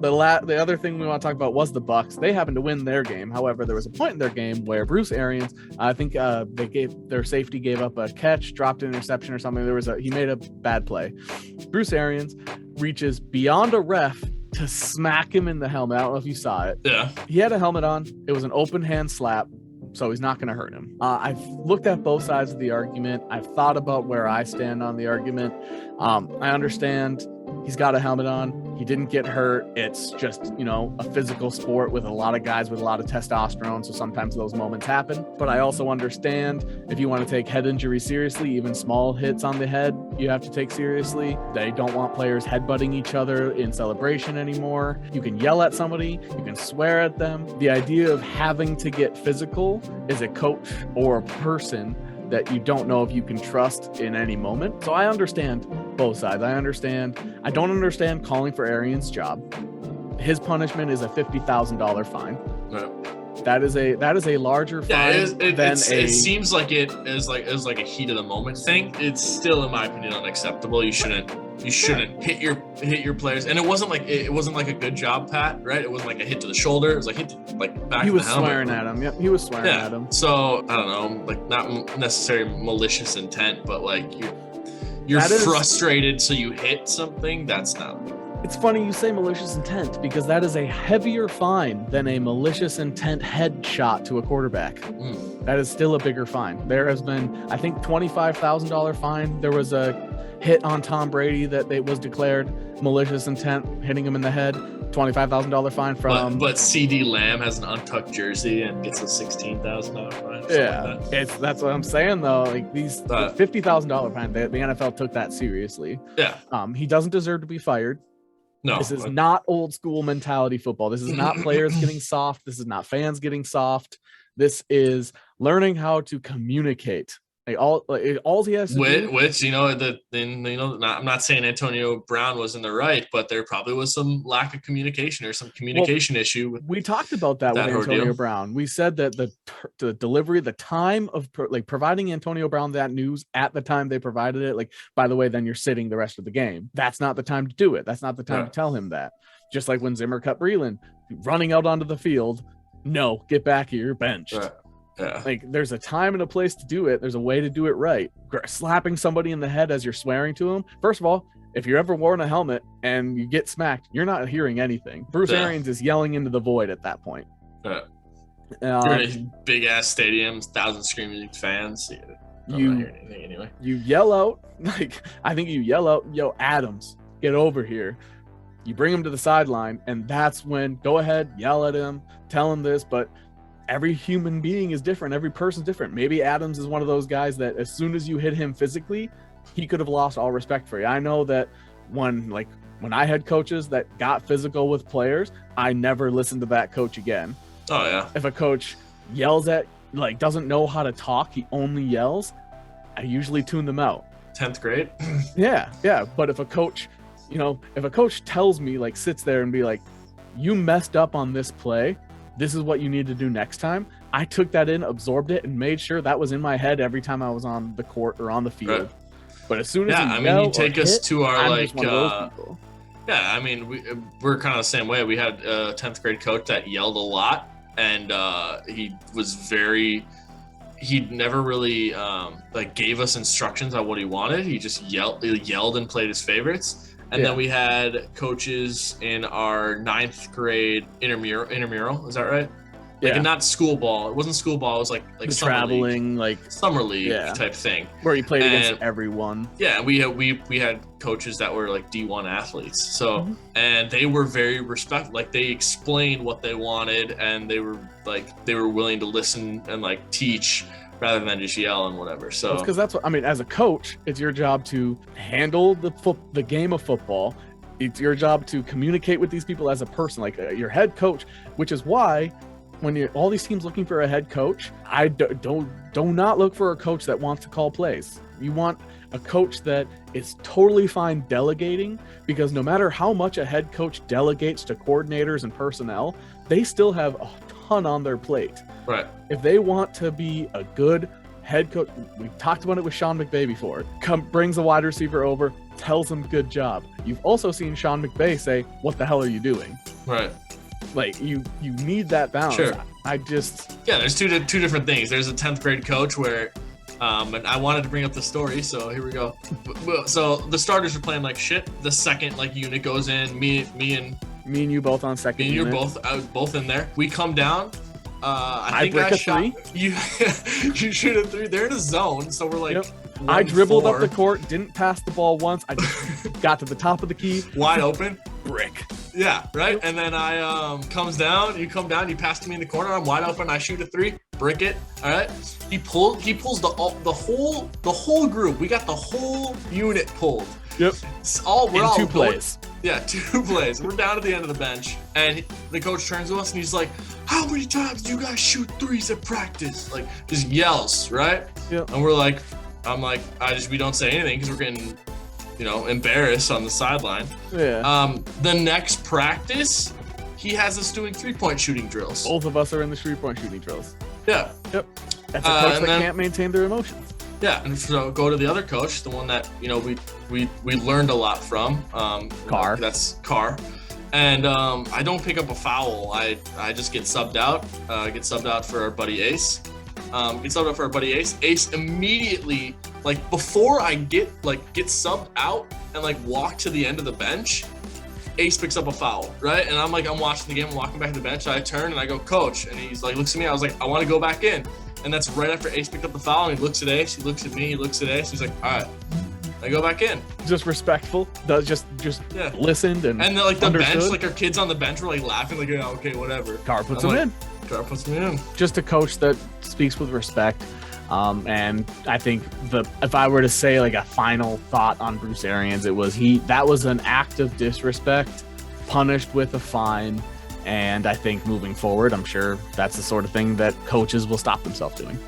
The other thing we want to talk about was the Bucks. They happened to win their game. However, there was a point in their game where Bruce Arians, I think their safety gave up a catch, dropped an interception or something. He made a bad play. Bruce Arians reaches beyond a ref to smack him in the helmet. I don't know if you saw it. Yeah. He had a helmet on. It was an open hand slap, so he's not going to hurt him. I've looked at both sides of the argument. I've thought about where I stand on the argument. I understand he's got a helmet on. He didn't get hurt. It's just, a physical sport with a lot of guys with a lot of testosterone. So sometimes those moments happen. But I also understand if you want to take head injury seriously, even small hits on the head, you have to take seriously. They don't want players headbutting each other in celebration anymore. You can yell at somebody. You can swear at them. The idea of having to get physical as a coach or a person that you don't know if you can trust in any moment. So I understand both sides. I don't understand calling for Arians' job. His punishment is a $50,000 fine. Right. That is a larger fine it seems like it is like a heat of the moment thing. It's still, in my opinion, unacceptable. You shouldn't hit your players. And it wasn't like a good job, Pat, right? It wasn't like a hit to the shoulder. It was like hit to, like back. He was of the helmet. swearing at him. Yep, he was swearing at him. So I don't know, like not necessarily malicious intent, but like you're frustrated, so you hit something. That's not. It's funny you say malicious intent because that is a heavier fine than a malicious intent headshot to a quarterback. That is still a bigger fine. There has been, I think, $25,000 fine. There was a hit on Tom Brady that was declared malicious intent, hitting him in the head. $25,000 fine from. But CD Lamb has an untucked jersey and gets a $16,000 fine. Yeah, that's what I'm saying though. Like these $50,000 fine, the NFL took that seriously. Yeah. He doesn't deserve to be fired. No, this is not old school mentality football. This is not players getting soft. This is not fans getting soft. This is learning how to communicate. All he has to do. Which I'm not saying Antonio Brown was in the right, but there probably was some lack of communication or some communication issue. We talked about that with Antonio Brown. We said that the delivery, the time of providing Antonio Brown that news at the time they provided it. Like, by the way, then you're sitting the rest of the game. That's not the time to do it. That's not the time to tell him that. Just like when Zimmer cut Breland, running out onto the field. No, get back here. You're benched. Right. Yeah. Like there's a time and a place to do it. There's a way to do it right. Slapping somebody in the head as you're swearing to them. First of all, if you're ever wearing a helmet and you get smacked, you're not hearing anything. Bruce Arians is yelling into the void at that point. Big ass stadiums, 1,000 screaming fans. I'm not hearing anything anyway. You yell out, yo, Adams, get over here. You bring him to the sideline, and that's when go ahead, yell at him, tell him this, but every human being is different. Every person's different. Maybe Adams is one of those guys that as soon as you hit him physically, he could have lost all respect for you. I know that when I had coaches that got physical with players, I never listened to that coach again. Oh yeah. If a coach yells doesn't know how to talk, he only yells, I usually tune them out. 10th grade? Yeah. But if a coach, tells me, sits there and be like, you messed up on this play, this is what you need to do next time. I took that in, absorbed it, and made sure that was in my head every time I was on the court or on the field. Right. But as soon as you take us to our we're kind of the same way. We had a 10th grade coach that yelled a lot, and he never really gave us instructions on what he wanted. He just yelled and played his favorites. And then we had coaches in our 9th grade intramural. Is that right? Not school ball. It wasn't school ball. It was like summer traveling, league. Summer league type thing. Where you played against everyone. Yeah, we had coaches that were like D1 athletes. So and they were very respectful. Like they explained what they wanted, and they were willing to listen and teach, rather than just yell and whatever. So because that's what as a coach, it's your job to handle the game of football. It's your job to communicate with these people as a person, your head coach, which is why when all these teams looking for a head coach, I do not look for a coach that wants to call plays. You want a coach that is totally fine delegating, because no matter how much a head coach delegates to coordinators and personnel, they still have a ton on their plate. Right. If they want to be a good head coach, we talked about it with Sean McVay before, brings a wide receiver over, tells him good job. You've also seen Sean McVay say, what the hell are you doing? Right. Like you need that balance. Sure. There's two different things. There's a 10th grade coach where, and I wanted to bring up the story, so here we go. So the starters are playing like shit. The second like unit goes in, me and you both on second unit. You're both in there. We come down. I think break I a shot, three. You shoot a 3. They're in a zone, so we're like. Yep. I dribbled 4. up the court, didn't pass the ball once. I just got to the top of the key, wide open, brick. Yeah, right. And then I comes down. You come down. You pass to me in the corner. I'm wide open. I shoot a 3, brick it. All right. He pulls the whole group. We got the whole unit pulled. Yep. We're all 2 plays. Yeah, 2 plays. We're down at the end of the bench, and the coach turns to us and he's like, "How many times do you guys shoot 3s at practice?" Like, just yells, right? Yep. And I'm like, we don't say anything because we're getting, embarrassed on the sideline. Yeah. The next practice, he has us doing 3-point shooting drills. Both of us are in the 3-point shooting drills. Yeah. Yep. That's a coach that can't maintain their emotions. Yeah, and so go to the other coach, the one that we learned a lot from. Carr. That's Carr. And I don't pick up a foul. I just get subbed out. Get subbed out for our buddy Ace. Ace immediately, like before I get subbed out and like walk to the end of the bench, Ace picks up a foul, right? And I'm watching the game, I'm walking back to the bench. I turn and I go, "Coach," and he's like, looks at me. I was like, "I want to go back in." And that's right after Ace picked up the foul. And he looks at Ace, he looks at me, he looks at Ace. He's like, "All right." I go back in. Just respectful. Just listened and the understood. bench, like our kids on the bench were like laughing, like, "Yeah, okay, whatever." Carr puts him in. Carr puts me in. Just a coach that speaks with respect. And I think if I were to say like a final thought on Bruce Arians, that was an act of disrespect, punished with a fine. And I think moving forward, I'm sure that's the sort of thing that coaches will stop themselves doing.